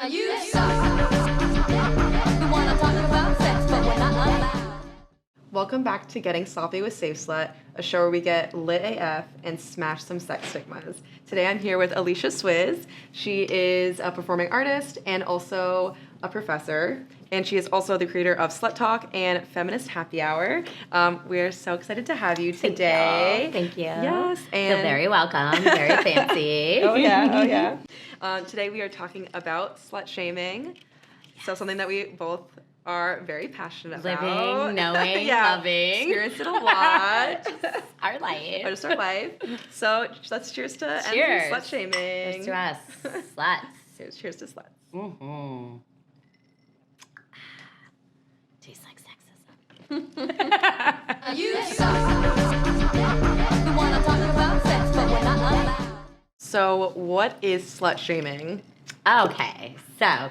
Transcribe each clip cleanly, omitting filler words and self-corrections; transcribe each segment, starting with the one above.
You suck. We wanna talk about sex, but we're not allowed. Welcome back to Getting Sloppy with Safe Slut, a show where we get lit AF and smash some sex stigmas. Today I'm here with Alicia Swiz. She is a performing artist and also a professor, and she is also the creator of Slut Talk and Feminist Happy Hour. We're so excited to have you today. Thank you. Yes, Feel and very welcome, very fancy. oh yeah. Today we are talking about slut shaming. So something that we both are very passionate about. Living, knowing, yeah, loving. experienced it a lot. Our life. Just our life. So let's cheers to end Cheers. slut shaming. Cheers to us. Sluts. Cheers to sluts. Mm-hmm. Tastes like sexism. You suck. We wanna talk about sex, but we're not allowed. So what is slut shaming? Okay, so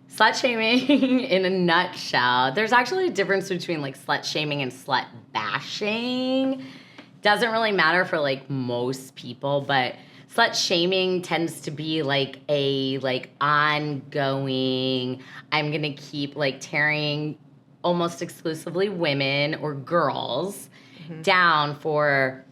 slut shaming in a nutshell. There's actually a difference between like slut shaming and slut bashing. Doesn't really matter for like most people, but slut shaming tends to be like a ongoing, I'm gonna keep like tearing almost exclusively women or girls down for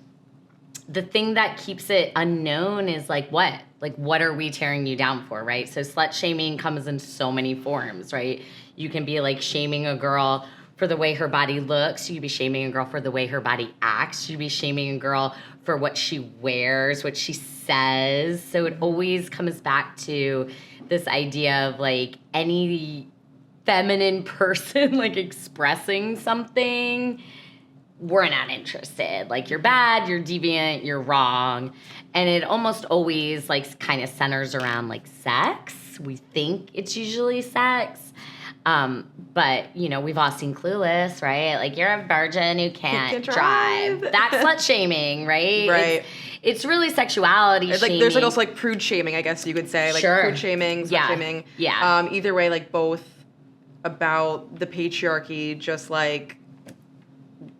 the thing that keeps it unknown is like what? Like, what are we tearing you down for, right? So slut shaming comes in so many forms, right? You can be like shaming a girl for the way her body looks. You could be shaming a girl for the way her body acts. You could be shaming a girl for what she wears, what she says. So it always comes back to this idea of like any feminine person like expressing something, we're not interested. Like, you're bad, you're deviant, you're wrong. And it almost always like kind of centers around like sex. We think it's usually sex. But you know, we've all seen Clueless, right? Like, you're a virgin who can't drive. That's slut shaming, right? Right. It's really sexuality It's shaming. like there's like also like prude shaming, I guess you could say. Like Sure. prude shaming, slut shaming. Yeah. Either way, like both about the patriarchy, just like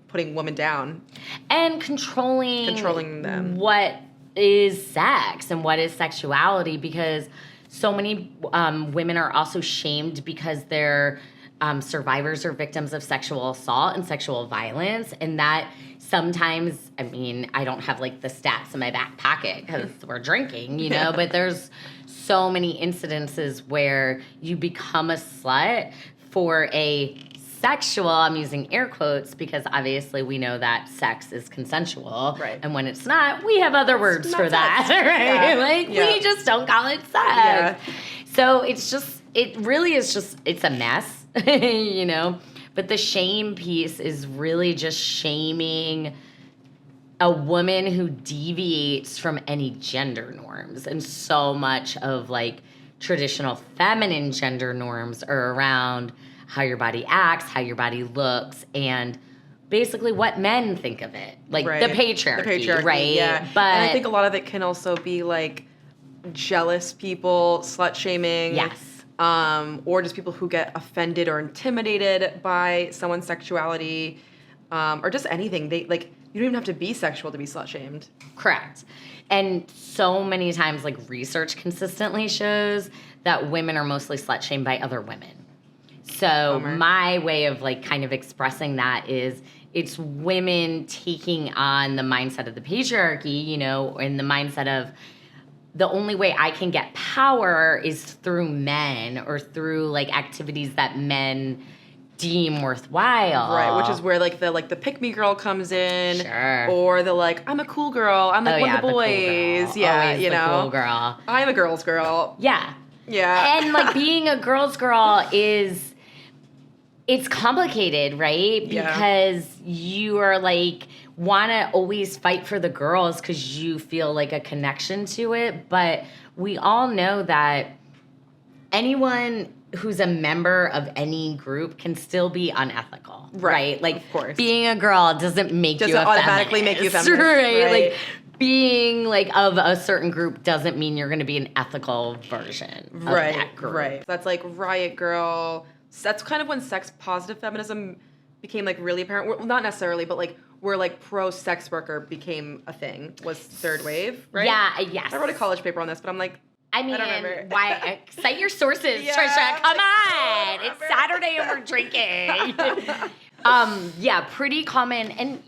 putting women down. And controlling them. What is sex and what is sexuality, because so many women are also shamed because they're survivors or victims of sexual assault and sexual violence. And that sometimes, I mean, I don't have like the stats in my back pocket because we're drinking, you know, but there's so many incidences where you become a slut for a sexual, I'm using air quotes because obviously we know that sex is consensual. Right. And when it's not, we have other words for that, sex. right? Yeah. Like, we just don't call it sex. Yeah. So it really is just, it's a mess, you know? But the shame piece is really just shaming a woman who deviates from any gender norms. And so much of like traditional feminine gender norms are around how your body acts, how your body looks, and basically what men think of it. Like the patriarchy, right? Yeah. But and I think a lot of it can also be like jealous people, slut shaming. yes. Or just people who get offended or intimidated by someone's sexuality, or just anything. They like, you don't even have to be sexual to be slut shamed. Correct. And so many times, like, research consistently shows that women are mostly slut shamed by other women. So Bummer. my way of like kind of expressing that is it's women taking on the mindset of the patriarchy, you know, and the mindset of the only way I can get power is through men or through like activities that men deem worthwhile. Right, which is where like the pick me girl comes in. Sure. Or the like, I'm a cool girl, I'm like one of the cool boys. girl. Yeah, Always you the know. cool girl. I'm a girl's girl. Yeah. Yeah. And like being a girl's girl it's complicated, right? Yeah. Because you are like, want to always fight for the girls because you feel like a connection to it. But we all know that anyone who's a member of any group can still be unethical, right? Like, of course. being a girl doesn't make you a automatically make you a feminist, right? right. Like, being like of a certain group doesn't mean you're going to be an ethical version of that group. Right. That's like Riot Girl. That's kind of when sex positive feminism became like really apparent. Well, not necessarily, but like where like pro sex worker became a thing was third wave, right? Yeah, yes. I wrote a college paper on this, but I'm like, I mean, remember. why? Cite your sources, Yeah, Trisha. Come I on. don't It's Saturday and we're drinking. Yeah, pretty common. And,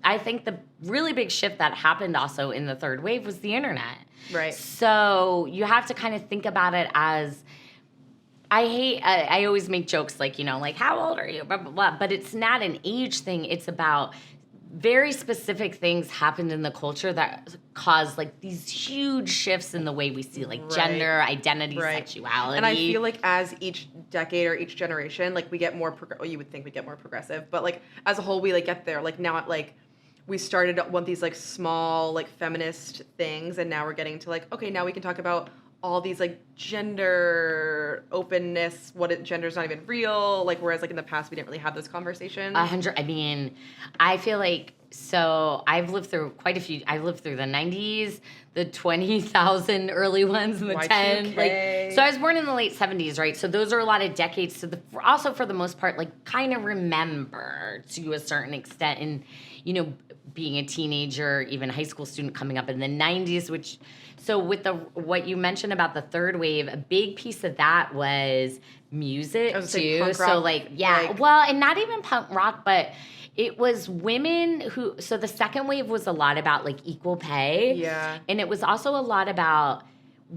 I think the really big shift that happened also in the third wave was the internet. Right. So you have to kind of think about it as, I always make jokes like, how old are you? Blah, blah, blah. But it's not an age thing. It's about very specific things happened in the culture that caused like these huge shifts in the way we see like gender, identity, sexuality. And I feel like as each decade or each generation, like we get more, you would think we get more progressive, but like as a whole, we like get there. Like now, like we started with these like small like feminist things, and now we're getting to like, okay, now we can talk about all these like gender openness, gender's not even real, like whereas like in the past we didn't really have those conversations. 100. I mean, I feel like, so I've lived through quite a few. I've lived through the 90s, the 20,000 early ones, and the Y2K. 10. Like, so I was born in the late 70s, right? So those are a lot of decades. So also for the most part, like kind of remember to a certain extent, and being a teenager, even high school student coming up in the 90s, which. So with what you mentioned about the third wave, a big piece of that was music too. Punk rock, so and not even punk rock, but it was women who. So the second wave was a lot about like equal pay. Yeah. And it was also a lot about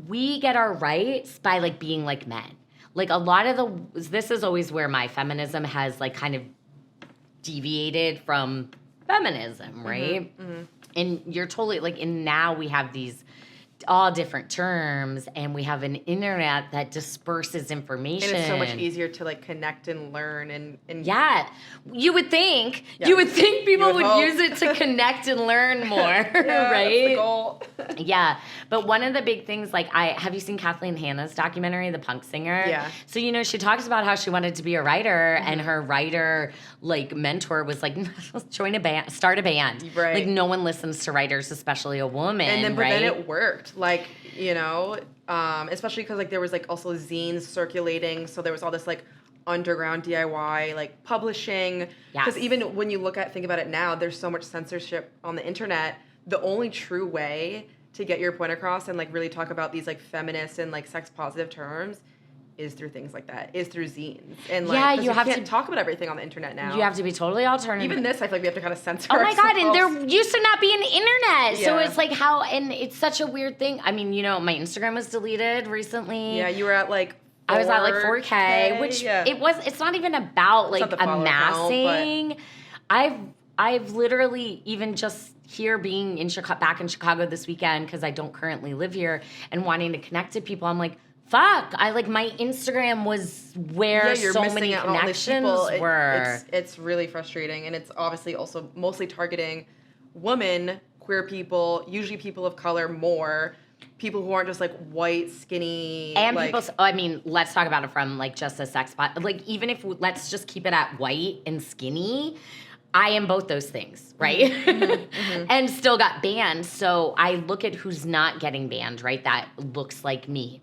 we get our rights by like being like men. Like a lot of this is always where my feminism has like kind of deviated from feminism, right? Mm-hmm, mm-hmm. And you're totally like, and now we have these all different terms, and we have an internet that disperses information. And it's so much easier to like connect and learn and yeah. You would think people would use it to connect and learn more, right? That's the goal. Yeah. But one of the big things, like have you seen Kathleen Hanna's documentary, The Punk Singer? Yeah. So, she talks about how she wanted to be a writer, and her writer, like, mentor was like, join a band, start a band. Right. Like, no one listens to writers, especially a woman, and then, but right? then it worked. Like, especially because like there was like also zines circulating, so there was all this like underground DIY like publishing. Because even when you think about it now, there's so much censorship on the internet. The only true way to get your point across and like really talk about these like feminist and like sex positive terms is through things like that, is through zines. And like, you can't talk about everything on the internet now. You have to be totally alternative. Even this, I feel like we have to kind of censor ourselves. Oh my God, and there used to not be an internet. Yeah. So it's like and it's such a weird thing. I mean, my Instagram was deleted recently. Yeah, you were at like I was at like 4K, which it's not even about like amassing. I've literally even just here being back in Chicago this weekend, because I don't currently live here, and wanting to connect to people, I'm like, fuck, my Instagram was where so many connections were. It's really frustrating, and it's obviously also mostly targeting women, queer people, usually people of color more, people who aren't just like white, skinny. And people, I mean, let's talk about it from like just a sex spot. Like even if, let's just keep it at white and skinny, I am both those things, right? Mm-hmm, mm-hmm. And still got banned. So I look at who's not getting banned, right? That looks like me.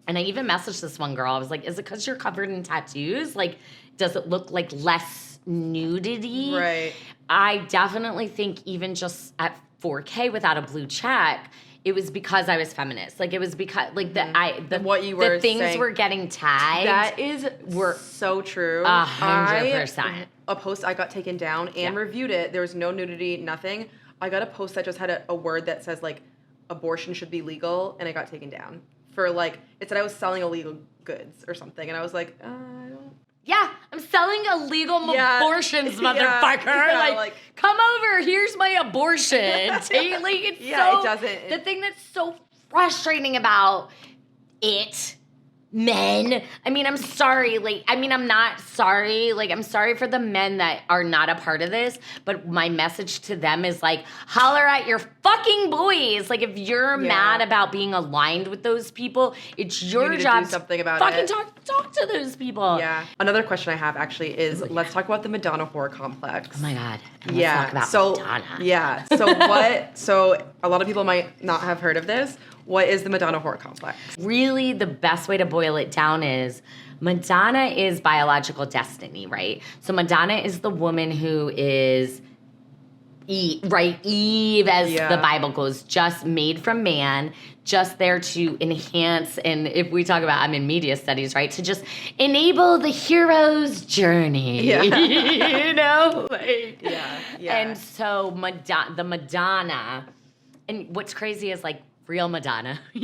And I even messaged this one girl. I was like, is it because you're covered in tattoos? Like, does it look like less nudity? Right. I definitely think even just at 4K without a blue check, it was because I was feminist. Like, it was because, like, what you were the things saying, were getting tagged. That were so true. 100%. A post I got taken down and reviewed it. There was no nudity, nothing. I got a post that just had a word that says, like, abortion should be legal, and it got taken down. For like, it said I was selling illegal goods or something, and I was like, I don't. Yeah, I'm selling illegal abortions, motherfucker. Like, come over, here's my abortion. Like, it's it doesn't. The thing that's so frustrating about it, men. I mean, I'm sorry. I'm not sorry. Like, I'm sorry for the men that are not a part of this, but my message to them is like, holler at your fucking boys. Like, if you're mad about being aligned with those people, it's your job to do something about fucking it. Talk to those people. Yeah. Another question I have actually is, let's talk about the Madonna whore complex. Oh my God. Let's talk about Madonna. Yeah. So a lot of people might not have heard of this. What is the Madonna whore complex? Really, the best way to boil it down is Madonna is biological destiny, right? So Madonna is the woman who is Eve, as Yeah. the Bible goes, just made from man, just there to enhance, and if we talk about, I'm in media studies, right, to just enable the hero's journey. Yeah. You know? Like, Yeah. And so the Madonna, and what's crazy is like real Madonna, the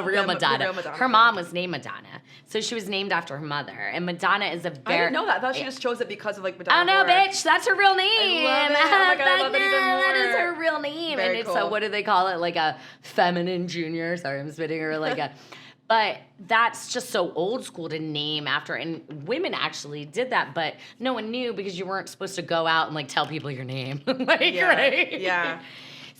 real Madonna. real Madonna. Her mom was named Madonna. So she was named after her mother. And Madonna is a very... I didn't know that. I thought she just chose it because of like Madonna. Oh no, Whore. bitch! That's her real name. I love it. Oh my God, I love it even That is more. her real name, Very and it's a, cool. what do they call it? Like a feminine junior. Sorry, I'm spitting her like a. But that's just so old school to name after, and women actually did that, but no one knew because you weren't supposed to go out and like tell people your name, like Yeah. right? Yeah.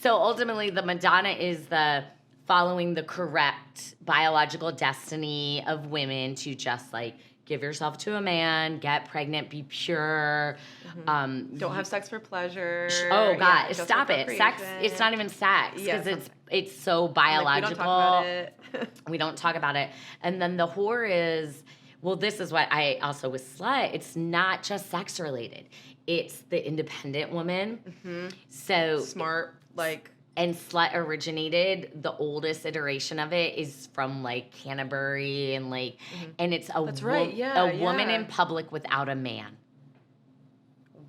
So ultimately, the Madonna is the following the correct biological destiny of women to just like give yourself to a man, get pregnant, be pure. Don't have sex for pleasure. Oh Yeah, God, just for stop it! Sex. procreation. It's not even sex Yeah, because it's it's so Like, biological. we don't talk about it. We don't talk about it. And then the whore is, well, this is what I also with slut. It's not just sex related. It's the independent woman. So Smart, like and slut originated, the oldest iteration of it is from like Canterbury and like, and it's a, That's right, yeah, a woman yeah. in public without a man.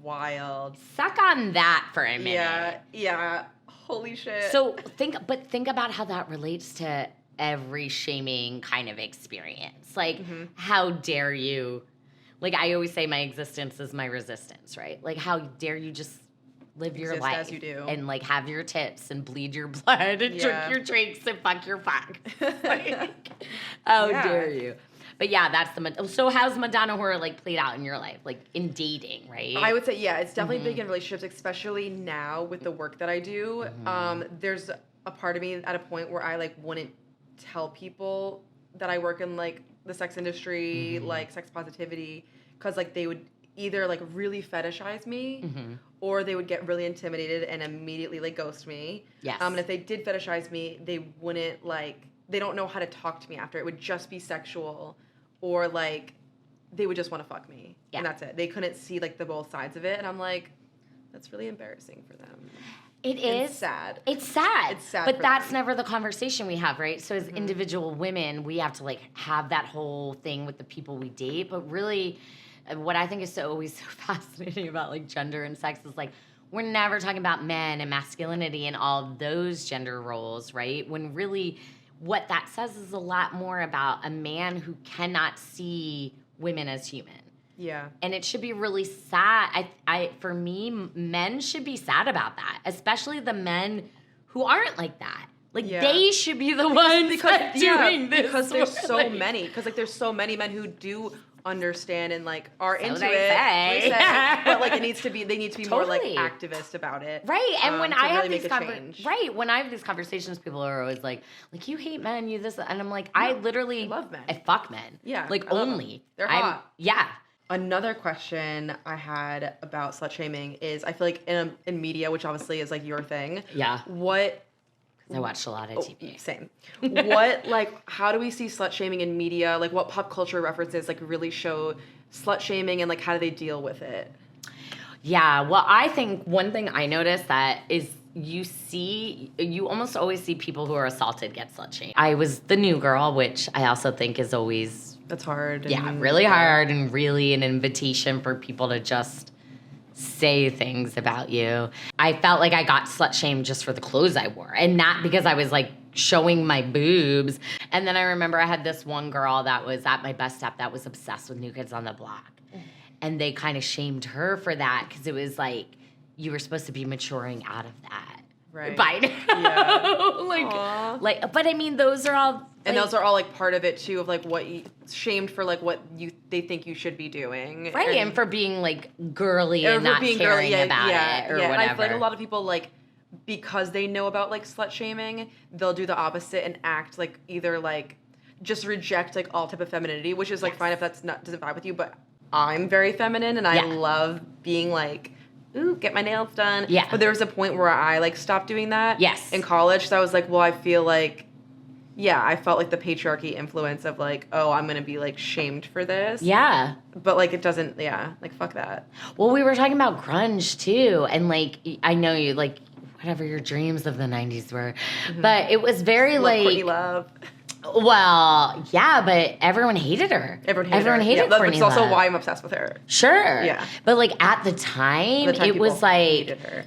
wild. Suck on that for a minute. Yeah. Yeah. Holy shit. So think about how that relates to every shaming kind of experience. Like, how dare you? Like, I always say my existence is my resistance, right? Like, how dare you just live your Exist life as you do. and like have your tits and bleed your blood and Yeah. drink your drinks and fuck your fuck. Like, how Yeah. dare you? But yeah, that's so how's Madonna horror like played out in your life, like in dating, right? I would say, yeah, it's definitely big in relationships, especially now with the work that I do. There's a part of me at a point where I like wouldn't tell people that I work in like the sex industry, like sex positivity, because like they would either like really fetishize me or they would get really intimidated and immediately like ghost me. Yes. And if they did fetishize me, they wouldn't like, they don't know how to talk to me after. It would just be sexual or like they would just want to fuck me. Yeah. And that's it. They couldn't see like the both sides of it. And I'm like, that's really embarrassing for them. It It's is sad. It's sad. It's sad But for that's them. never the conversation we have, right? So as individual women, we have to like have that whole thing with the people we date. But really, what I think is always so fascinating about like gender and sex is like we're never talking about men and masculinity and all those gender roles, right? When really what that says is a lot more about a man who cannot see women as human. Yeah. And it should be really sad. For me, men should be sad about that, especially the men who aren't like that. Like Yeah. they should be the ones doing this. because there's so like- many. Because like there's so many men who do understand and like are into they it. say. They say. But like they need to be more like Totally. activist about it. Right, and when to I have really these make a change. when I have these conversations, people are always like you hate men, you this, and I'm like, I literally I love men. I fuck men, Yeah, like I love 'em. only They're I'm- hot. yeah, Another question I had about slut shaming is I feel like in media, which obviously is like your thing. yeah. What I watched a lot of TV. Same. What, like, how do we see slut shaming in media? Like, what pop culture references, like, really show slut shaming and, like, how do they deal with it? Yeah, well, I think one thing I noticed that is you almost always see people who are assaulted get slut shamed. I was the new girl, which I also think is always, That's hard. yeah, and- really hard and really an invitation for people to just say things about you. I felt like I got slut shamed just for the clothes I wore and not because I was like showing my boobs. And then I remember I had this one girl that was at my best step that was obsessed with New Kids on the Block. And they kind of shamed her for that because it was like, you were supposed to be maturing out of that. Right. By now. Aw. like, but I mean, those are all. And like, those are all, like, part of it, too, of, like, what you, shamed for, like, what they think you should be doing. right, and for being like girly and for not being caring girly, about it or And whatever. I feel like a lot of people, like, because they know about, like, slut shaming, they'll do the opposite and act, like, either, like, just reject, like, all type of femininity, which is, like, Yes. fine if that's not, doesn't vibe with you, but I'm very feminine and I Yeah. love being, like, ooh, get my nails done. Yeah. But there was a point where I, like, stopped doing that. Yes. In college, so I was like, well, I feel like yeah, I felt like the patriarchy influence of like, oh, I'm gonna be like shamed for this. Yeah. But like it doesn't. Yeah, like fuck that. Well, we were talking about grunge too, and like I know you like whatever your dreams of the '90s were, but it was very Love Courtney like. Love. Well, yeah, but everyone hated her. Everyone hated her. Hated yeah, Courtney Which is also Love. why I'm obsessed with her. Sure. Yeah. But like at the time, The time it people was like. hated her.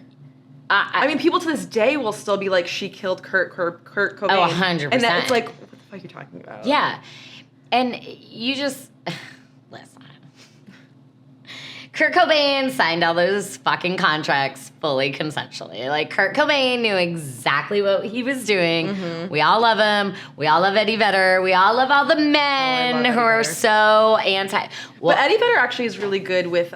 I mean, people to this day will still be like, she killed Kurt Cobain. Oh, 100%. And that it's like, what the fuck are you talking about? Yeah. And you just. Listen. Kurt Cobain signed all those fucking contracts fully consensually. Like, Kurt Cobain knew exactly what he was doing. We all love him. We all love Eddie Vedder. We all love all the men who are so anti. Well, But Eddie Vedder actually is really good with,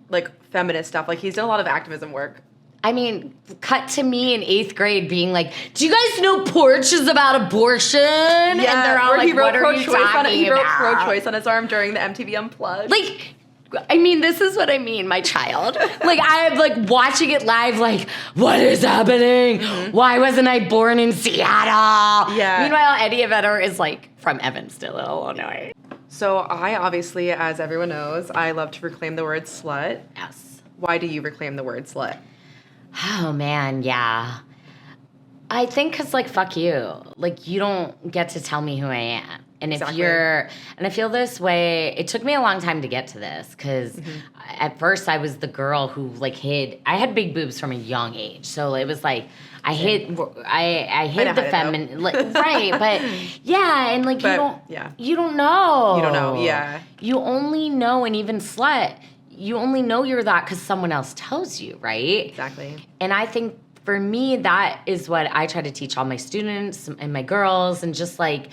like, feminist stuff. Like, he's done a lot of activism work. I mean, cut to me in 8th grade being like, do you guys know Porch is about abortion? Yeah, and they're all where like, he wrote what are you talking he wrote about? pro-choice on his arm during the MTV Unplugged. Like, I mean, this is what I mean, my child. Like, I'm like watching it live, like, what is happening? Why wasn't I born in Seattle? Yeah. Meanwhile, Eddie Vedder is like from Evansville, Illinois. So I obviously, as everyone knows, I love to reclaim the word slut. Yes. Why do you reclaim the word slut? Oh, man, yeah. I think because, like, fuck you. Like, you don't get to tell me who I am. And if Exactly. and I feel this way, it took me a long time to get to this because at first I was the girl who, like, I had big boobs from a young age. So it was like, I hid the feminine, like, right, but yeah, and like, you don't know. You don't know, yeah. You only know, and even slut, you only know you're that because someone else tells you, right? Exactly. And I think for me, that is what I try to teach all my students and my girls, and just like,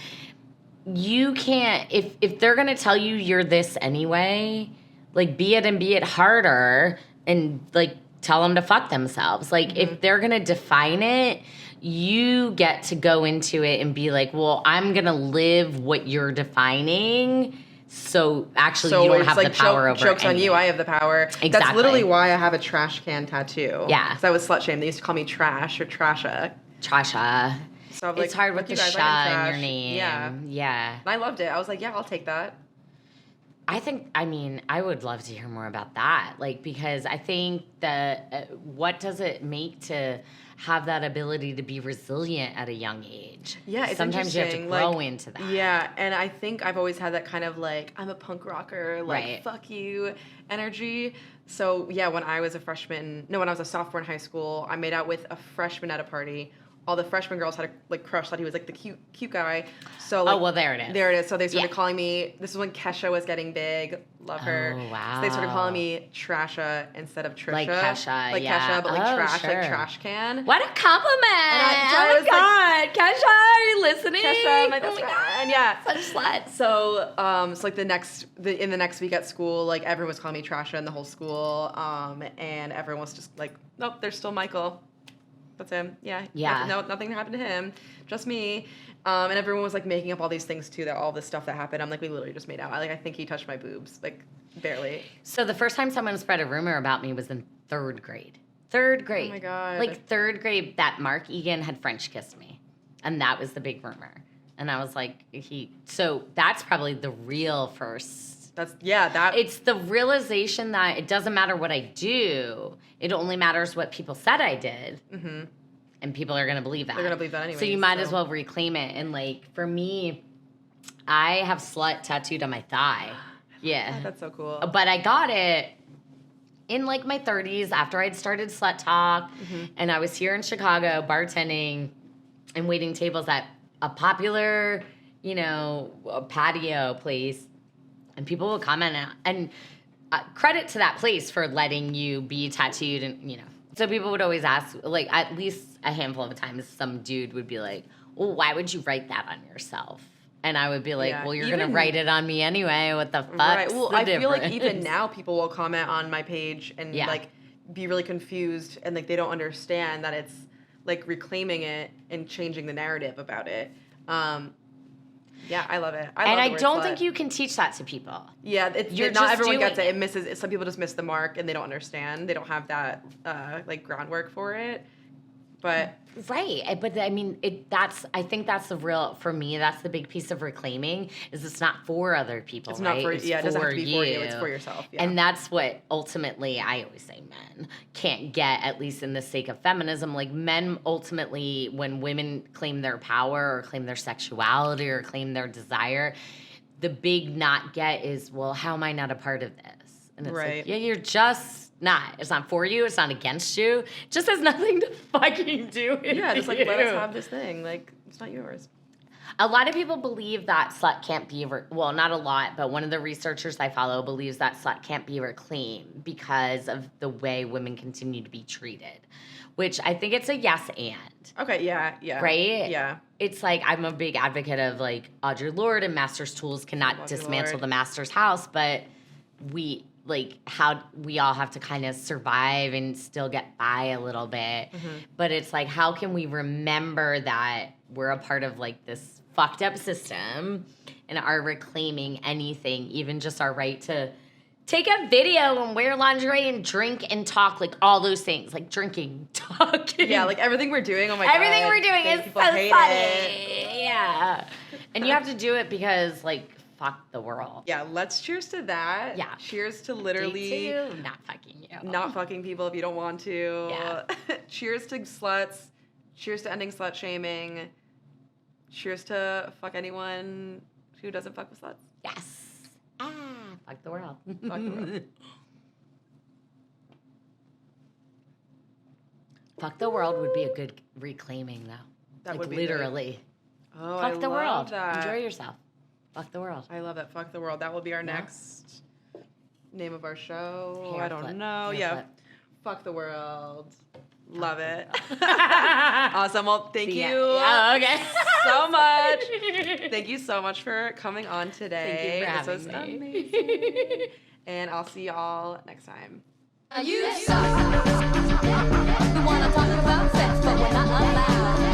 you can't, if they're gonna tell you you're this anyway, like, be it and be it harder, and like, tell them to fuck themselves. Like, if they're gonna define it, you get to go into it and be like, well, I'm gonna live what you're defining. So actually, you don't have like the power over it. Joke's on you, I have the power. Exactly. That's literally why I have a trash can tattoo. Yeah. Because I was slut shamed. They used to call me trash or trasha. Trasha. So I'm It's like, hard with "Fuck the you guys, sha I'm in your trash." name. Yeah. Yeah. And I loved it. I was like, yeah, I'll take that. I mean, I would love to hear more about that. Like, because I think that what does it make to have that ability to be resilient at a young age? Yeah, it's sometimes you have to interesting, grow like, into that. Yeah, and I think I've always had that kind of like, I'm a punk rocker, like, Right. fuck you energy. So yeah, when I was a sophomore in high school, I made out with a freshman at a party. All the freshman girls had a like crush, thought he was like the cute guy. So like, Oh, well, there it is. There it is. So they started Yeah. calling me. This is when Kesha was getting big. Love her. Oh, wow. So they started calling me Trasha instead of Trisha. Like Kesha, like yeah. Kesha, but like Oh, trash, sure. like trash can. What a compliment! I Oh was my God, Kesha, are you listening? Kesha, my Oh best my friend. God, Yeah. such sluts. So, so like in the next week at school, like everyone was calling me Trasha in the whole school, and everyone was just like, nope, there's still Michael. That's him. Yeah. Yeah. Nothing happened to him. Just me. And everyone was like making up all these things too, that all this stuff that happened. I'm like, we literally just made out. I think he touched my boobs, like barely. So the first time someone spread a rumor about me was in 3rd grade. 3rd grade. Oh my God. Like 3rd grade, that Mark Egan had French kissed me. And that was the big rumor. And I was like, so that's probably the real first. It's the realization that it doesn't matter what I do. It only matters what people said I did. Mm-hmm. And people are going to believe that. They're going to believe that anyway. So you might as well reclaim it. And like, for me, I have slut tattooed on my thigh. Yeah. That's so cool. But I got it in like my 30s after I'd started Slut Talk. And I was here in Chicago bartending and waiting tables at a popular, a patio place. And people would comment and credit to that place for letting you be tattooed and, So people would always ask, like, at least a handful of times, some dude would be like, well, why would you write that on yourself? And I would be like, well, you're going to write it on me anyway. What the fuck? Right. Well, I feel like difference? even now people will comment on my page and Yeah. like be really confused and like they don't understand that it's like reclaiming it and changing the narrative about it. Yeah, I love it. I love the don't word think slut. you can teach that to people. Yeah, You're not just everyone gets it. doing It misses. Some people just miss the mark and they don't understand. They don't have that like groundwork for it. But Right, but I mean, I think that's the real, for me, that's the big piece of reclaiming, is it's not for other people, it's right? not for It's it doesn't have to for be for you. It's for yourself. Yeah. And that's what ultimately, I always say men can't get, at least in the sake of feminism. Like, men ultimately, when women claim their power or claim their sexuality or claim their desire, the big not get is, well, how am I not a part of this? And it's Right. like, yeah, you're just not. It's not for you. It's not against you. It just has nothing to fucking do with yeah, just like you. let us have this thing. Like, it's not yours. A lot of people believe that slut can't be, well, not a lot, but one of the researchers I follow believes that slut can't be reclaimed because of the way women continue to be treated, which I think it's a yes and. Okay, yeah. Right? Yeah. It's like, I'm a big advocate of like Audre Lorde and Master's Tools cannot Audre dismantle Lorde. the Master's house, but how we all have to kind of survive and still get by a little bit. But it's like, how can we remember that we're a part of like this fucked up system and are reclaiming anything, even just our right to take a video and wear lingerie and drink and talk, like all those things, like drinking, talking. Yeah, like everything we're doing. Oh my god. Everything we're doing is so People hate funny. it. Yeah. And you have to do it because, like, fuck the world. Yeah, let's cheers to that. Yeah. Cheers to literally Day two, not fucking you. not fucking people if you don't want to. Yeah. Cheers to sluts. Cheers to ending slut shaming. Cheers to fuck anyone who doesn't fuck with sluts. Yes. Fuck the world. Fuck the world. Fuck the world would be a good reclaiming, though. That like, would be literally. Oh, Fuck I the love world. that. Enjoy yourself. Fuck the world. I love that. Fuck the world. That will be our Yeah. next name of our show. Hair I don't flip. know. Hair Yeah. flip. Fuck the world. Love it. Awesome. Well, thank See you ya. Yeah, okay. so much. Thank you so much for coming on today. Thank you for This was having me. amazing. And I'll see y'all next time. You suck. We wanna talk about sex, but we're not allowed.